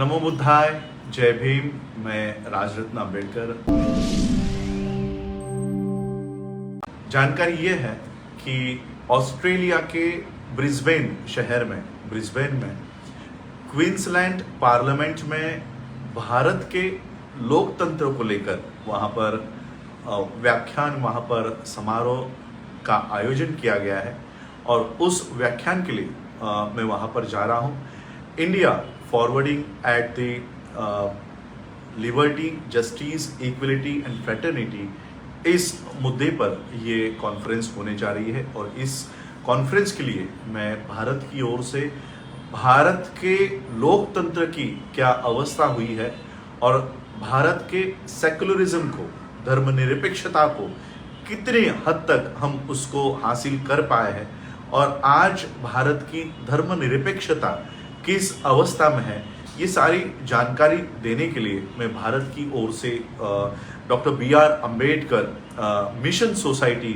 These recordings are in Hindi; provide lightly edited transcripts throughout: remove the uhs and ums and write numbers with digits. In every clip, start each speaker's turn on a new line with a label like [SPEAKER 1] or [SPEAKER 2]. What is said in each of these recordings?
[SPEAKER 1] नमो बुद्धाय, जय भीम। मैं राजरत्न अंबेडकर। जानकारी ये है कि ऑस्ट्रेलिया के ब्रिस्बेन में क्वींसलैंड पार्लियामेंट में भारत के लोकतंत्र को लेकर वहाँ पर व्याख्यान, वहाँ पर समारोह का आयोजन किया गया है और उस व्याख्यान के लिए मैं वहाँ पर जा रहा हूँ। India forwarding at the liberty, justice, equality and fraternity, इस मुद्दे पर ये कॉन्फ्रेंस होने जा रही है और इस कॉन्फ्रेंस के लिए मैं भारत की ओर से भारत के लोकतंत्र की क्या अवस्था हुई है और भारत के सेकुलरिज्म को, धर्मनिरपेक्षता को कितने हद तक हम उसको हासिल कर पाए हैं और आज भारत की धर्मनिरपेक्षता किस अवस्था में है, ये सारी जानकारी देने के लिए मैं भारत की ओर से doctor BR Ambedkar mission society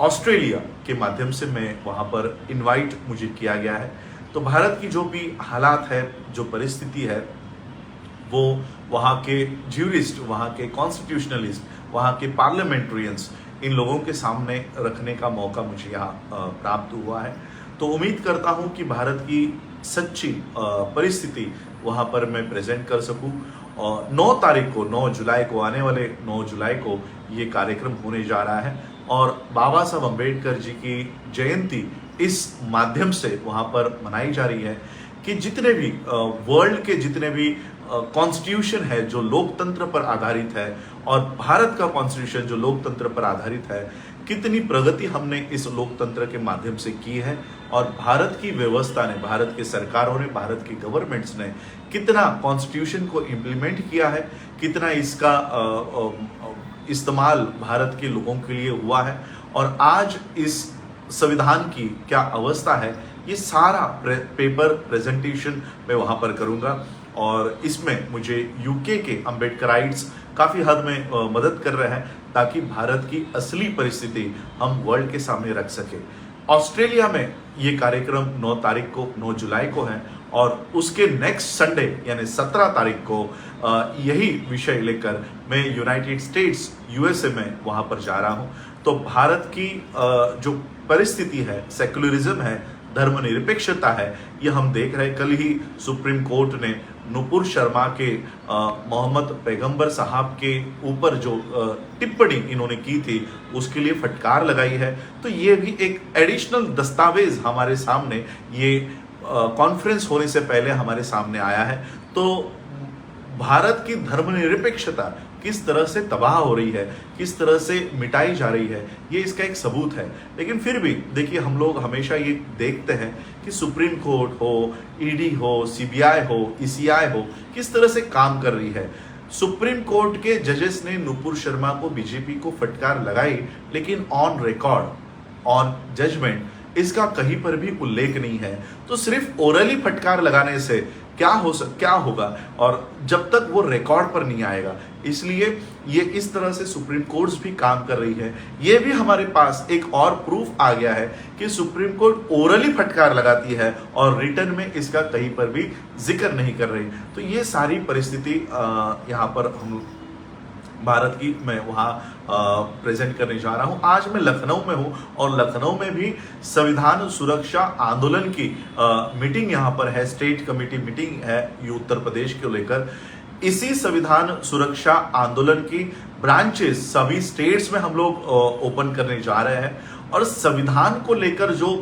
[SPEAKER 1] Australia के माध्यम से मैं वहाँ पर इनवाइट मुझे किया गया है। तो भारत की जो भी हालात है, जो परिस्थिति है, वो वहाँ के ज्यूरिस्ट, वहाँ के कॉन्स्टिट्यूशनलिस्ट, वहाँ के पार्लियामेंट्रियंस, इन लोगों के सामने रखने का मौका मुझे यहाँ प्राप्त हुआ है। तो उम्मीद करता हूँ कि भारत की सच्ची परिस्थिति वहाँ पर मैं प्रेजेंट कर सकूँ। और 9 जुलाई को, आने वाले 9 जुलाई को ये कार्यक्रम होने जा रहा है और बाबा साहब अम्बेडकर जी की जयंती इस माध्यम से वहाँ पर मनाई जा रही है कि जितने भी वर्ल्ड के जितने भी कॉन्स्टिट्यूशन है जो लोकतंत्र पर आधारित है और भारत का कॉन्स्टिट्यूशन जो लोकतंत्र पर आधारित है, कितनी प्रगति हमने इस लोकतंत्र के माध्यम से की है और भारत की व्यवस्था ने, भारत के सरकारों ने, भारत की गवर्नमेंट्स ने कितना कॉन्स्टिट्यूशन को इम्प्लीमेंट किया है, कितना इसका इस्तेमाल भारत के लोगों के लिए हुआ है और आज इस संविधान की क्या अवस्था है, ये सारा पेपर प्रेजेंटेशन मैं वहाँ पर करूँगा। और इसमें मुझे यूके के अम्बेडकराइट्स काफ़ी हद में मदद कर रहे हैं ताकि भारत की असली परिस्थिति हम वर्ल्ड के सामने रख सके। ऑस्ट्रेलिया में ये कार्यक्रम 9 जुलाई को है और उसके नेक्स्ट संडे यानी 17 तारीख को यही विषय लेकर मैं यूनाइटेड स्टेट्स USA में वहाँ पर जा रहा हूँ। तो भारत की जो परिस्थिति है, सेकुलरिज्म है, धर्मनिरपेक्षता है, ये हम देख रहे हैं। कल ही सुप्रीम कोर्ट ने नुपुर शर्मा के मोहम्मद पैगंबर साहब के ऊपर जो टिप्पणी इन्होंने की थी उसके लिए फटकार लगाई है। तो ये भी एक एडिशनल दस्तावेज हमारे सामने, ये कॉन्फ्रेंस होने से पहले हमारे सामने आया है। तो भारत की धर्मनिरपेक्षता किस तरह से तबाह हो रही है, किस तरह से मिटाई जा रही है, ये इसका एक सबूत है। लेकिन फिर भी देखिए, हम लोग हमेशा ये देखते हैं कि सुप्रीम कोर्ट हो, ED हो, CBI हो, ECI हो, किस तरह से काम कर रही है। सुप्रीम कोर्ट के जजेस ने नुपुर शर्मा को, BJP को फटकार लगाई, लेकिन ऑन रिकॉर्ड, ऑन जजमेंट इसका कहीं पर भी उल्लेख नहीं है। तो सिर्फ ओरली फटकार लगाने से क्या होगा और जब तक वो रिकॉर्ड पर नहीं आएगा, इसलिए ये इस तरह से सुप्रीम कोर्ट्स भी काम कर रही है। ये भी हमारे पास एक और प्रूफ आ गया है कि सुप्रीम कोर्ट ओरली फटकार लगाती है और रिटर्न में इसका कहीं पर भी जिक्र नहीं कर रही। तो ये सारी परिस्थिति यहाँ पर हम भारत की मैं वहाँ प्रेजेंट करने जा रहा हूँ। आज मैं लखनऊ में हूँ और लखनऊ में भी संविधान सुरक्षा आंदोलन की मीटिंग यहाँ पर है, स्टेट कमेटी मीटिंग है ये उत्तर प्रदेश को लेकर। इसी संविधान सुरक्षा आंदोलन की ब्रांचेस सभी स्टेट्स में हम लोग ओपन करने जा रहे हैं और संविधान को लेकर जो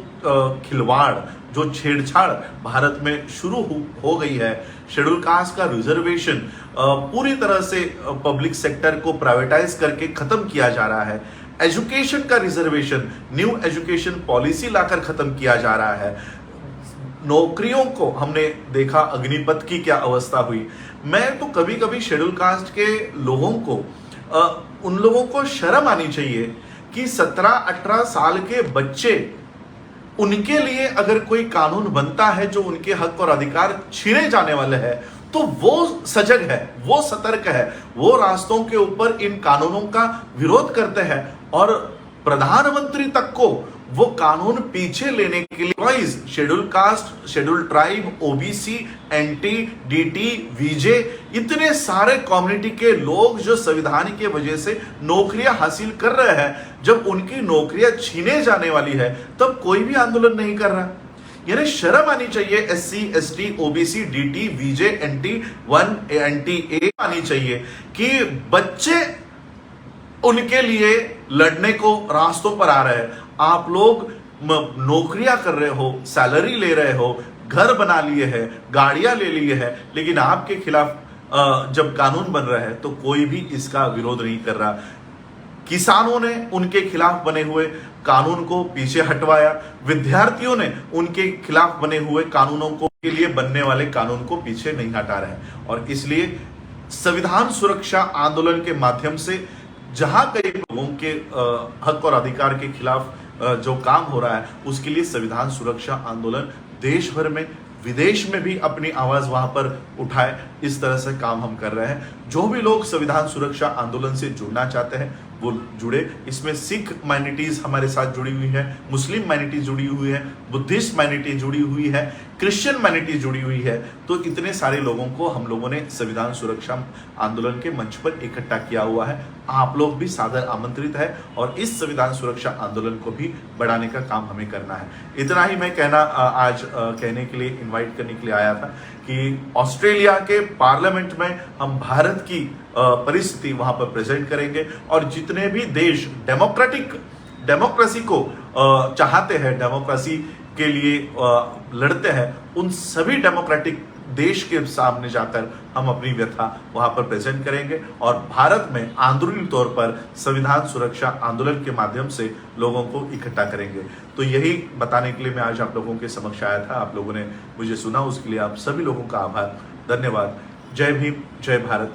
[SPEAKER 1] खिलवाड़, जो छेड़छाड़ भारत में शुरू हो गई है, शेड्यूल कास्ट का रिजर्वेशन पूरी तरह से पब्लिक सेक्टर को प्राइवेटाइज करके खत्म किया जा रहा है, एजुकेशन का रिजर्वेशन न्यू एजुकेशन पॉलिसी लाकर खत्म किया जा रहा है, नौकरियों को हमने देखा अग्निपथ की क्या अवस्था हुई। मैं तो कभी कभी शेड्यूल कास्ट के लोगों को, उन लोगों को शर्म आनी चाहिए कि 17-18 साल के बच्चे, उनके लिए अगर कोई कानून बनता है जो उनके हक और अधिकार छीने जाने वाले हैं, तो वो सजग है, वो सतर्क है, वो रास्तों के ऊपर इन कानूनों का विरोध करते हैं और प्रधानमंत्री तक को वो कानून पीछे लेने के लिए schedule caste, schedule tribe, OBC, NT, DT, VJ, इतने सारे कम्युनिटी के लोग जो संविधान की वजह से नौकरियां हासिल कर रहे हैं, जब उनकी नौकरियां छीने जाने वाली है तब कोई भी आंदोलन नहीं कर रहा। यानी शर्म आनी चाहिए एससी, एसटी, ओबीसी, डीटी, वीजे, एनटी 1, एनटी ए आनी चाहिए कि बच्चे उनके लिए लड़ने को रास्तों पर आ रहे हैं। आप लोग नौकरियां कर रहे हो, सैलरी ले रहे हो, घर बना लिए हैं, गाड़ियां ले लिए हैं, लेकिन आपके खिलाफ जब कानून बन रहा है तो कोई भी इसका विरोध नहीं कर रहा। किसानों ने उनके खिलाफ बने हुए कानून को पीछे हटवाया, विद्यार्थियों ने उनके खिलाफ बने हुए कानूनों को के लिए बनने वाले कानून को पीछे नहीं हटा रहे। और इसलिए संविधान सुरक्षा आंदोलन के माध्यम से जहां कई लोगों के हक और अधिकार के खिलाफ जो काम हो रहा है, उसके लिए संविधान सुरक्षा आंदोलन देश भर में, विदेश में भी अपनी आवाज वहां पर उठाए, इस तरह से काम हम कर रहे हैं। जो भी लोग संविधान सुरक्षा आंदोलन से जुड़ना चाहते हैं वो जुड़े। इसमें सिख माइनॉरिटीज हमारे साथ जुड़ी हुई है, मुस्लिम माइनॉरिटी जुड़ी हुई है, बुद्धिस्ट माइनॉरिटी जुड़ी हुई है, क्रिश्चियन माइनॉरिटी जुड़ी हुई है। तो इतने सारे लोगों को हम लोगों ने संविधान सुरक्षा आंदोलन के मंच पर इकट्ठा किया हुआ है। आप लोग भी सादर आमंत्रित है और इस संविधान सुरक्षा आंदोलन को भी बढ़ाने का काम हमें करना है। इतना ही मैं आज कहने के लिए, इन्वाइट करने के लिए आया था कि ऑस्ट्रेलिया के पार्लियामेंट में हम भारत की परिस्थिति वहां पर प्रेजेंट करेंगे और जितने भी देश डेमोक्रेसी को चाहते हैं, डेमोक्रेसी के लिए लड़ते हैं, उन सभी डेमोक्रेटिक देश के सामने जाकर हम अपनी व्यथा वहां पर प्रेजेंट करेंगे और भारत में आंदोलनी तौर पर संविधान सुरक्षा आंदोलन के माध्यम से लोगों को इकट्ठा करेंगे। तो यही बताने के लिए मैं आज आप लोगों के समक्ष आया था। आप लोगों ने मुझे सुना, उसके लिए आप सभी लोगों का आभार, धन्यवाद। जय भीम, जय भारत।